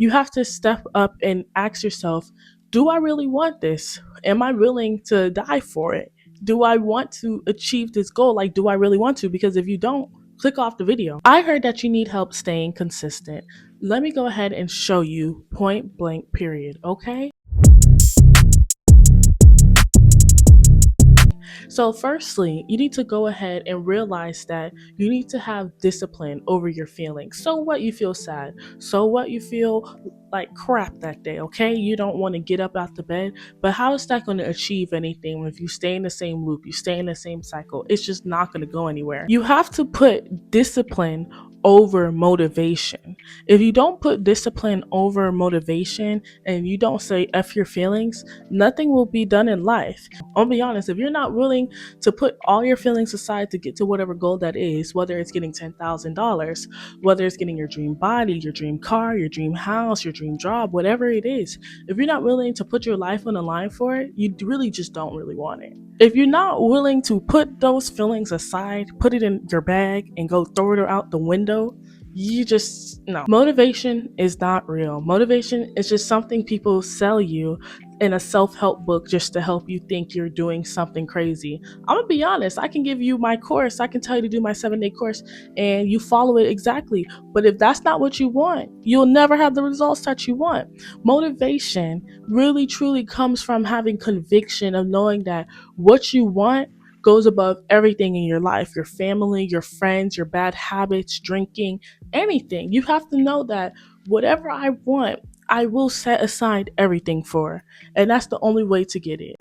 You have to step up and ask yourself, do I really want this? Am I willing to die for it? Do I want to achieve this goal? Like, do I really want to? Because if you don't, click off the video. I heard that you need help staying consistent. Let me go ahead and show you point blank, period, okay? So, firstly, you need to go ahead and realize that you need to have discipline over your feelings. So, what you feel sad, so what you feel like crap that day, okay? You don't want to get up out the bed, but how is that going to achieve anything if you stay in the same loop, you stay in the same cycle? It's just not going to go anywhere. You have to put discipline over motivation. If you don't put discipline over motivation and you don't say F your feelings, nothing will be done in life. I'll be honest, if you're not willing to put all your feelings aside to get to whatever goal that is, whether it's getting $10,000, whether it's getting your dream body, your dream car, your dream house, your dream job, whatever it is, if you're not willing to put your life on the line for it, you really just don't really want it. If you're not willing to put those feelings aside, put it in your bag and go throw it out the window, you just no. Motivation is not real. Motivation is just something people sell you in a self-help book just to help you think you're doing something crazy. I'm gonna be honest, I can give you my course, I can tell you to do my 7-day course and you follow it exactly. But if that's not what you want, you'll never have the results that you want. Motivation really truly comes from having conviction of knowing that what you want goes above everything in your life, your family, your friends, your bad habits, drinking, anything. You have to know that whatever I want, I will set aside everything for. And that's the only way to get it.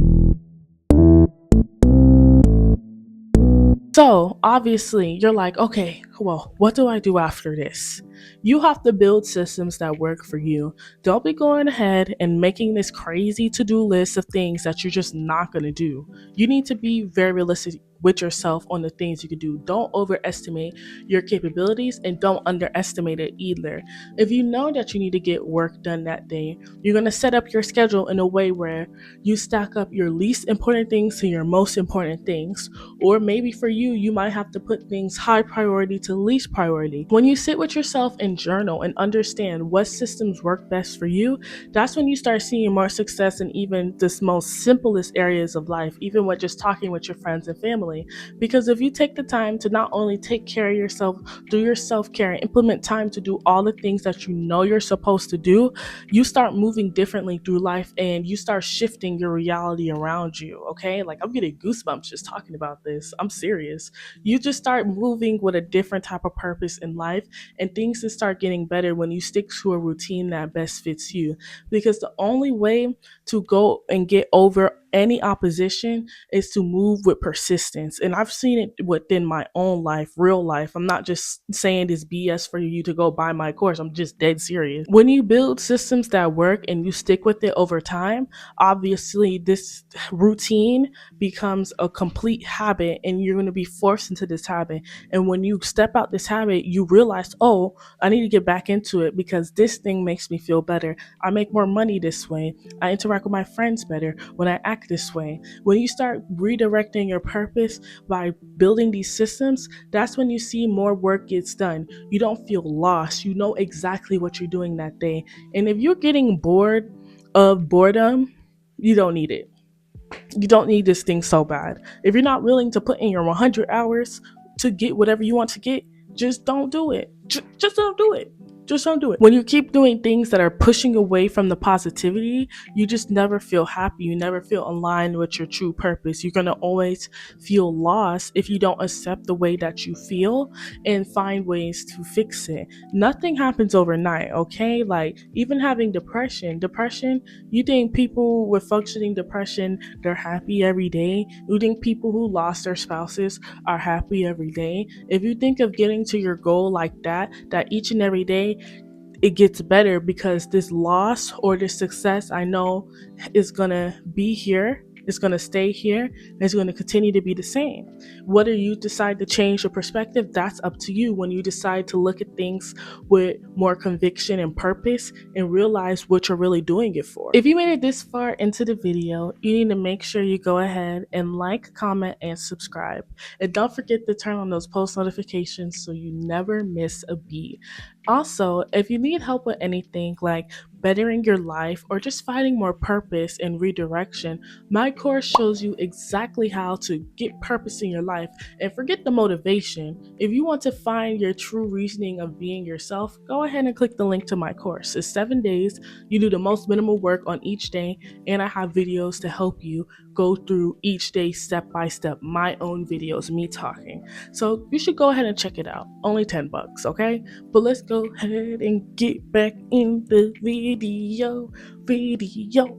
So, obviously, you're like, okay, well, what do I do after this? You have to build systems that work for you. Don't be going ahead and making this crazy to-do list of things that you're just not going to do. You need to be very realistic with yourself on the things you can do. Don't overestimate your capabilities and don't underestimate it either. If you know that you need to get work done that day, you're going to set up your schedule in a way where you stack up your least important things to your most important things. Or maybe for you, you might have to put things high priority to least priority. When you sit with yourself and journal and understand what systems work best for you, that's when you start seeing more success in even the most simplest areas of life, even with just talking with your friends and family. Because if you take the time to not only take care of yourself, do your self-care, and implement time to do all the things that you know you're supposed to do, you start moving differently through life and you start shifting your reality around you, okay? Like, I'm getting goosebumps just talking about this. I'm serious. You just start moving with a different type of purpose in life, and things just start getting better when you stick to a routine that best fits you. Because the only way to go and get over any opposition is to move with persistence. And I've seen it within my own life, real life. I'm not just saying this BS for you to go buy my course. I'm just dead serious. When you build systems that work and you stick with it over time, obviously this routine becomes a complete habit and you're going to be forced into this habit. And when you step out this habit, you realize, oh, I need to get back into it because this thing makes me feel better. I make more money this way. I interact with my friends better when I act this way. When you start redirecting your purpose by building these systems, that's when you see more work gets done. You don't feel lost. You know exactly what you're doing that day. And if you're getting bored of boredom, you don't need it. You don't need this thing so bad. If you're not willing to put in your 100 hours to get whatever you want to get, just don't do it. Just don't do it. Just don't do it. When you keep doing things that are pushing away from the positivity, you just never feel happy. You never feel aligned with your true purpose. You're going to always feel lost if you don't accept the way that you feel and find ways to fix it. Nothing happens overnight, okay? Like, even having depression, you think people with functioning depression, they're happy every day? You think people who lost their spouses are happy every day? If you think of getting to your goal like that each and every day it gets better, because this loss or this success I know is gonna be here, it's gonna stay here, and it's gonna continue to be the same. Whether you decide to change your perspective, that's up to you. When you decide to look at things with more conviction and purpose and realize what you're really doing it for. If you made it this far into the video, you need to make sure you go ahead and like, comment, and subscribe. And don't forget to turn on those post notifications so you never miss a beat. Also, if you need help with anything like bettering your life or just finding more purpose and redirection, my course shows you exactly how to get purpose in your life and forget the motivation. If you want to find your true reasoning of being yourself, go ahead and click the link to my course. It's 7 days. You do the most minimal work on each day, and I have videos to help you go through each day step by step, my own videos, me talking. So you should go ahead and check it out. Only $10, okay? But let's go ahead and get back in the video. Video.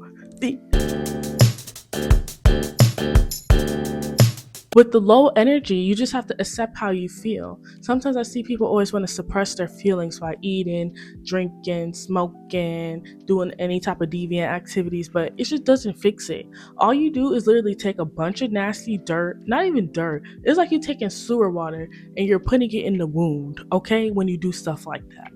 With the low energy, you just have to accept how you feel. Sometimes I see people always want to suppress their feelings by eating, drinking, smoking, doing any type of deviant activities, but it just doesn't fix it. All you do is literally take a bunch of nasty dirt, not even dirt, it's like you're taking sewer water and you're putting it in the wound, okay, when you do stuff like that.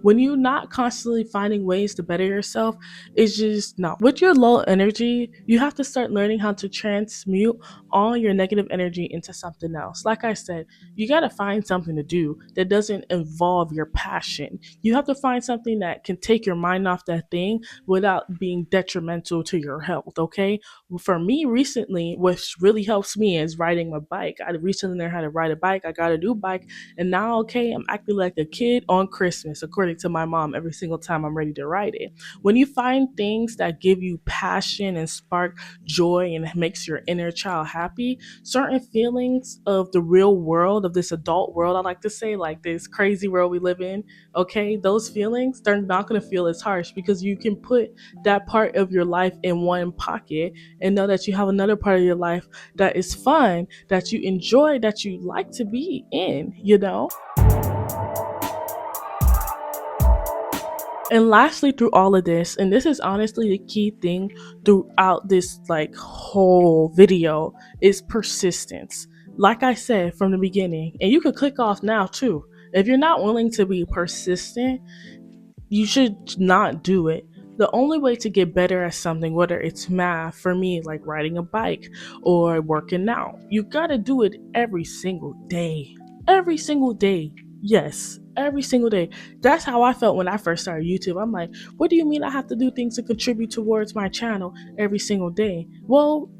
When you're not constantly finding ways to better yourself, it's just no. With your low energy, you have to start learning how to transmute all your negative energy into something else. Like I said, you got to find something to do that doesn't involve your passion. You have to find something that can take your mind off that thing without being detrimental to your health, okay? For me recently, which really helps me is riding my bike. I recently learned how to ride a bike. I got a new bike, and now, okay, I'm acting like a kid on Christmas, according to my mom, every single time I'm ready to ride it. When you find things that give you passion and spark joy and makes your inner child happy, certain feelings of the real world, of this adult world, I like to say, like this crazy world we live in, okay, those feelings, they're not going to feel as harsh because you can put that part of your life in one pocket and know that you have another part of your life that is fun, that you enjoy, that you like to be in, you know? And lastly, through all of this, and this is honestly the key thing throughout this like whole video, is persistence. Like I said from the beginning, and you could click off now too. If you're not willing to be persistent, you should not do it. The only way to get better at something, whether it's math, for me, like riding a bike or working out, you gotta do it every single day. Every single day. Yes, every single day. That's how I felt when I first started YouTube. I'm like, what do you mean I have to do things to contribute towards my channel every single day? Well,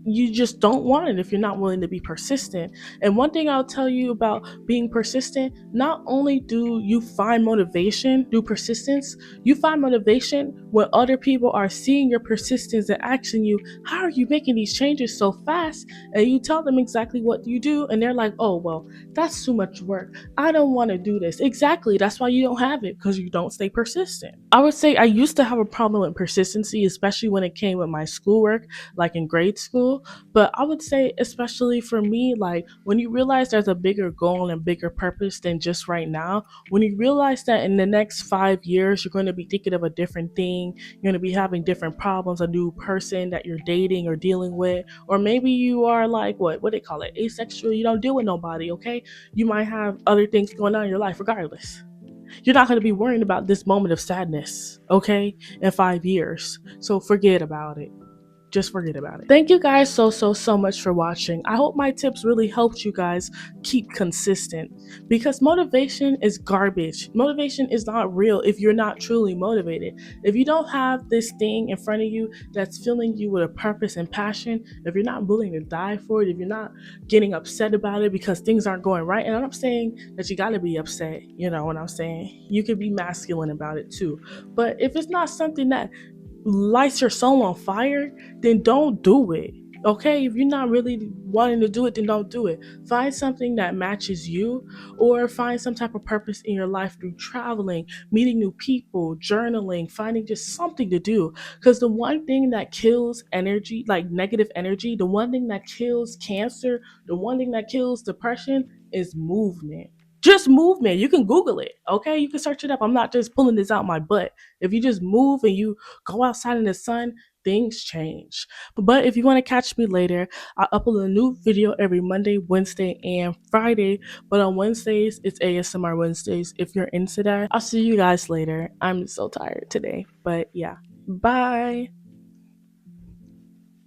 you just don't want it if you're not willing to be persistent. And one thing I'll tell you about being persistent, not only do you find motivation through persistence, you find motivation when other people are seeing your persistence and asking you, how are you making these changes so fast? And you tell them exactly what you do, and they're like, oh, well, that's too much work. I don't want to do this. Exactly. That's why you don't have it, because you don't stay persistent. I would say I used to have a problem with persistency, especially when it came with my schoolwork, like in grade school. But I would say, especially for me, like when you realize there's a bigger goal and bigger purpose than just right now, when you realize that in the next 5 years, you're going to be thinking of a different thing, you're going to be having different problems, a new person that you're dating or dealing with, or maybe you are like, what they call it, asexual, you don't deal with nobody, okay? You might have other things going on in your life regardless. You're not going to be worrying about this moment of sadness, okay, in 5 years. So forget about it. Just forget about it. Thank you guys so much for watching. I hope my tips really helped you guys keep consistent, because motivation is garbage. Motivation is not real if you're not truly motivated. If you don't have this thing in front of you that's filling you with a purpose and passion, if you're not willing to die for it, if you're not getting upset about it because things aren't going right, and I'm not saying that you got to be upset, you know what I'm saying? You could be masculine about it too. But if it's not something that lights your soul on fire, then don't do it. Okay, if you're not really wanting to do it, then don't do it. Find something that matches you, or find some type of purpose in your life through traveling, meeting new people, journaling, finding just something to do. Because the one thing that kills energy, like negative energy, the one thing that kills cancer, the one thing that kills depression is movement. Just movement. You can Google it, okay? You can search it up. I'm not just pulling this out my butt. If you just move and you go outside in the sun, things change. But if you want to catch me later, I upload a new video every Monday, Wednesday, and Friday. But on Wednesdays, it's ASMR Wednesdays. If you're into that, I'll see you guys later. I'm so tired today. But yeah, bye.